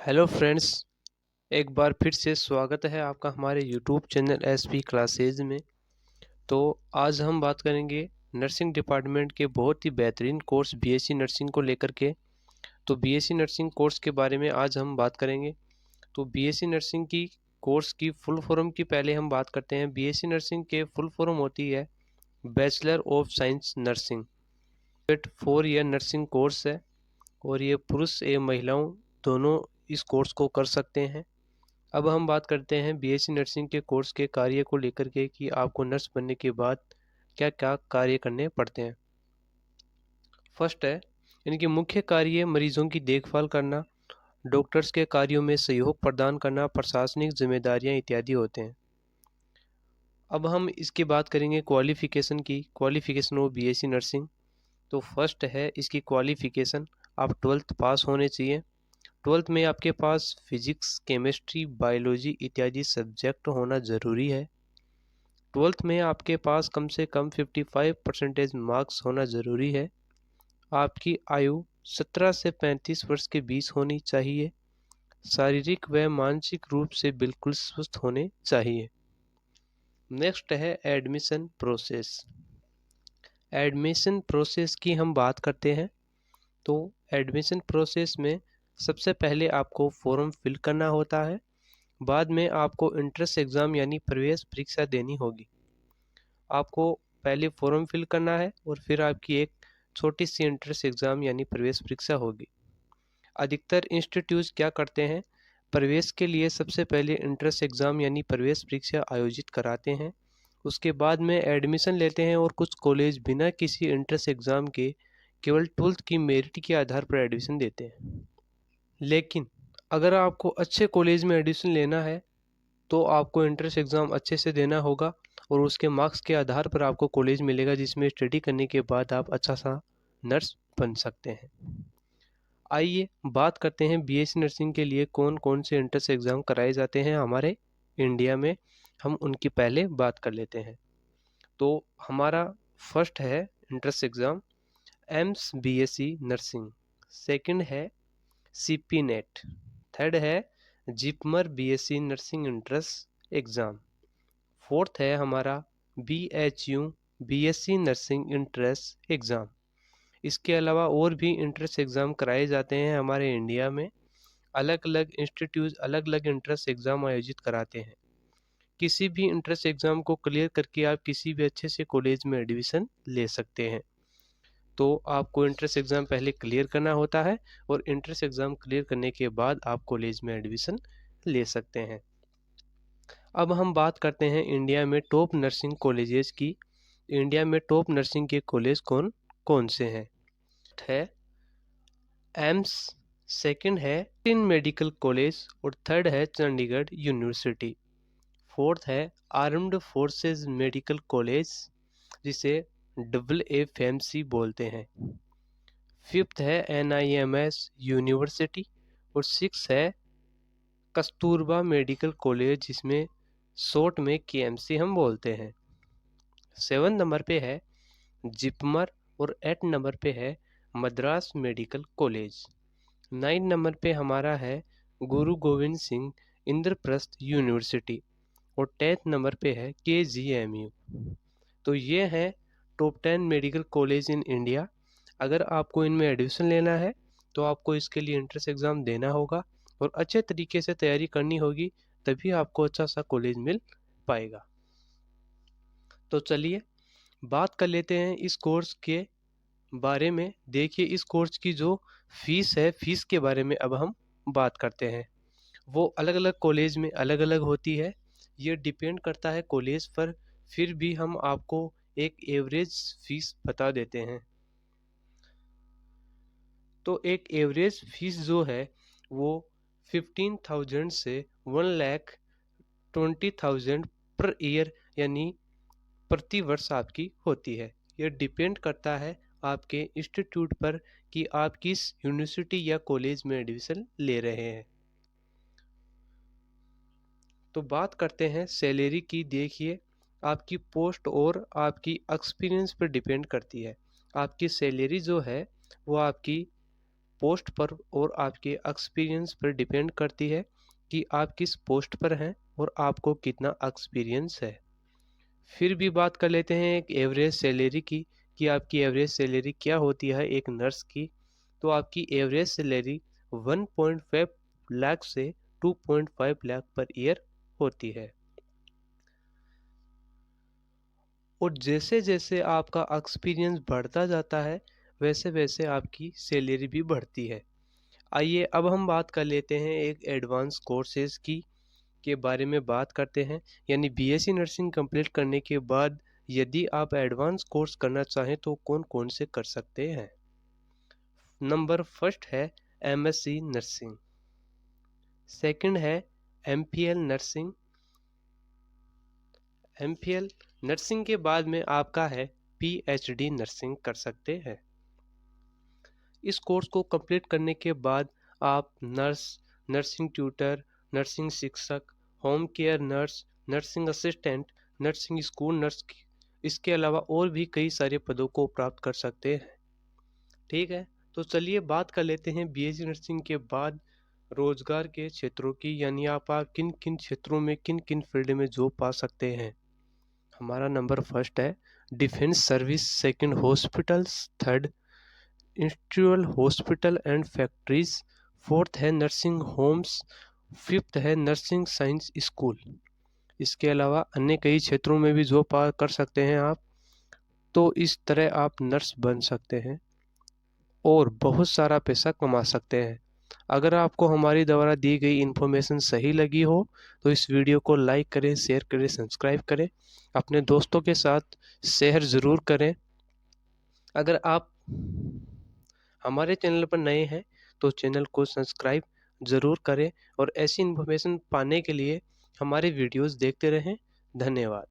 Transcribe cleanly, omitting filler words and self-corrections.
Hello friends, एक बार फिर से स्वागत है आपका हमारे यूट्यूब चैनल एसपी क्लासेज में। तो आज हम बात करेंगे नर्सिंग डिपार्टमेंट के बहुत ही बेहतरीन कोर्स बीएससी नर्सिंग को लेकर के। तो बीएससी नर्सिंग कोर्स के बारे में आज हम बात करेंगे। तो बीएससी नर्सिंग की कोर्स की फुल फॉर्म की पहले हम बात करते हैं। बीएससी नर्सिंग के फुल फॉर्म होती है bachelor of science nursing. 4 year nursing course है और ये पुरुष एवं महिलाओं दोनों इस कोर्स को कर सकते हैं। अब हम बात करते हैं बीएससी नर्सिंग के कोर्स के कार्य को लेकर के कि आपको नर्स बनने के बाद क्या क्या कार्य करने पड़ते हैं। फर्स्ट है इनके मुख्य कार्य मरीजों की देखभाल करना, डॉक्टर्स के कार्यों में सहयोग प्रदान करना, प्रशासनिक जिम्मेदारियां इत्यादि होते हैं। अब हम इसकी बात करेंगे क्वालिफिकेशन की, क्वालिफिकेशन ऑफ बीएससी नर्सिंग। तो फर्स्ट है इसकी क्वालिफिकेशन, आप 12th पास होने चाहिए। 12th में आपके पास फिजिक्स, केमिस्ट्री, बायोलॉजी इत्यादि सब्जेक्ट होना ज़रूरी है। 12th में आपके पास कम से कम 55% मार्क्स होना ज़रूरी है। आपकी आयु 17 से 35 वर्ष के बीच होनी चाहिए। शारीरिक व मानसिक रूप से बिल्कुल स्वस्थ होने चाहिए। नेक्स्ट है एडमिशन प्रोसेस। एडमिशन प्रोसेस की हम बात करते हैं। तो एडमिशन प्रोसेस में सबसे पहले आपको फॉर्म फिल करना होता है। बाद में आपको एंट्रेंस एग्ज़ाम यानी प्रवेश परीक्षा देनी होगी। आपको पहले फॉर्म फिल करना है और फिर आपकी एक छोटी सी एंट्रेंस एग्ज़ाम यानी प्रवेश परीक्षा होगी। अधिकतर इंस्टीट्यूट क्या करते हैं, प्रवेश के लिए सबसे पहले एंट्रेंस एग्ज़ाम यानी प्रवेश परीक्षा आयोजित कराते हैं। उसके बाद में एडमिशन लेते हैं और कुछ कॉलेज बिना किसी एंट्रेंस एग्ज़ाम के केवल 12th की मेरिट के आधार पर एडमिशन देते हैं। लेकिन अगर आपको अच्छे कॉलेज में एडमिशन लेना है तो आपको एंट्रेंस एग्ज़ाम अच्छे से देना होगा और उसके मार्क्स के आधार पर आपको कॉलेज मिलेगा जिसमें स्टडी करने के बाद आप अच्छा सा नर्स बन सकते हैं। आइए बात करते हैं बीएससी नर्सिंग के लिए कौन कौन से एंट्रेंस एग्ज़ाम कराए जाते हैं हमारे इंडिया में। हम उनकी पहले बात कर लेते हैं। तो हमारा फर्स्ट है entrance exam AIIMS BSc nursing, second है सीपी नेट, थर्ड है JIPMER BSc nursing entrance exam, fourth है हमारा BHU BSc nursing entrance exam. इसके अलावा और भी एंट्रेंस एग्ज़ाम कराए जाते हैं हमारे इंडिया में। अलग अलग इंस्टीट्यूट अलग अलग एंट्रेंस एग्ज़ाम आयोजित कराते हैं। किसी भी एंट्रेंस एग्ज़ाम को क्लियर करके आप किसी भी अच्छे से कॉलेज में एडमिशन ले सकते हैं। तो आपको एंट्रेंस एग्ज़ाम पहले क्लियर करना होता है और एंट्रेंस एग्ज़ाम क्लियर करने के बाद आप कॉलेज में एडमिशन ले सकते हैं। अब हम बात करते हैं इंडिया में टॉप नर्सिंग कॉलेजेस की। इंडिया में टॉप नर्सिंग के कॉलेज कौन कौन से हैं। है एम्स, सेकंड है इन मेडिकल कॉलेज और थर्ड है चंडीगढ़ यूनिवर्सिटी। फोर्थ है आर्म्ड फोर्सेस मेडिकल कॉलेज जिसे AAFMC बोलते हैं। फिफ्थ है NIMS यूनिवर्सिटी और सिक्स है कस्तूरबा मेडिकल कॉलेज जिसमें शॉर्ट में KMC हम बोलते हैं। 7 नंबर पे है जिपमर और 8 नंबर पे है मद्रास मेडिकल कॉलेज। 9 नंबर पे हमारा है गुरु गोविंद सिंह इंद्रप्रस्थ यूनिवर्सिटी और 10th नंबर पे है KGMU। तो ये हैं top 10 medical college in India. अगर आपको इनमें एडमिशन लेना है तो आपको इसके लिए एंट्रेंस एग्ज़ाम देना होगा और अच्छे तरीके से तैयारी करनी होगी, तभी आपको अच्छा सा कॉलेज मिल पाएगा। तो चलिए बात कर लेते हैं इस कोर्स के बारे में। देखिए इस कोर्स की जो फीस है, फीस के बारे में अब हम बात करते हैं। वो अलग अलग कॉलेज में अलग अलग होती है, ये डिपेंड करता है कॉलेज पर। फिर भी हम आपको एक एवरेज फीस बता देते हैं। तो एक एवरेज फीस जो है वो 15,000 से 1,20,000 पर ईयर यानी प्रति वर्ष आपकी होती है। यह डिपेंड करता है आपके इंस्टीट्यूट पर कि आप किस यूनिवर्सिटी या कॉलेज में एडमिशन ले रहे हैं। तो बात करते हैं सैलरी की। देखिए आपकी पोस्ट और आपकी एक्सपीरियंस पर डिपेंड करती है। आपकी सैलरी जो है वो आपकी पोस्ट पर और आपके एक्सपीरियंस पर डिपेंड करती है कि आप किस पोस्ट पर हैं और आपको कितना एक्सपीरियंस है। फिर भी बात कर लेते हैं एक एवरेज सैलरी की, कि आपकी एवरेज सैलरी क्या होती है एक नर्स की। तो आपकी एवरेज सैलरी 1.5 लाख से 2.5 लाख पर ईयर होती है। और जैसे जैसे आपका एक्सपीरियंस बढ़ता जाता है वैसे वैसे आपकी सैलरी भी बढ़ती है। आइए अब हम बात कर लेते हैं एक एडवांस कोर्सेज की के बारे में बात करते हैं। यानी बीएससी नर्सिंग कंप्लीट करने के बाद यदि आप एडवांस कोर्स करना चाहें तो कौन कौन से कर सकते हैं। नंबर फर्स्ट है एमएससी नर्सिंग, सेकंड है एमपीएल नर्सिंग। एमपीएल नर्सिंग के बाद में आपका है पीएचडी नर्सिंग कर सकते हैं। इस कोर्स को कंप्लीट करने के बाद आप नर्स, नर्सिंग ट्यूटर, नर्सिंग शिक्षक, home care nurse, nursing assistant, nursing school nurse, इसके अलावा और भी कई सारे पदों को प्राप्त कर सकते हैं। ठीक है, तो चलिए बात कर लेते हैं बीएससी नर्सिंग के बाद रोजगार के क्षेत्रों की, यानी आप किन किन क्षेत्रों में किन किन फील्ड में जॉब पा सकते हैं। हमारा नंबर फर्स्ट है defence service, second hospitals, third industrial hospital and factories, fourth है नर्सिंग होम्स, फिफ्थ है नर्सिंग साइंस स्कूल। इसके अलावा अन्य कई क्षेत्रों में भी जॉब कर सकते हैं आप। तो इस तरह आप नर्स बन सकते हैं और बहुत सारा पैसा कमा सकते हैं। अगर आपको हमारी द्वारा दी गई इन्फॉर्मेशन सही लगी हो तो इस वीडियो को लाइक करें, शेयर करें, सब्सक्राइब करें, अपने दोस्तों के साथ शेयर ज़रूर करें। अगर आप हमारे चैनल पर नए हैं तो चैनल को सब्सक्राइब ज़रूर करें और ऐसी इन्फॉर्मेशन पाने के लिए हमारे वीडियोस देखते रहें। धन्यवाद।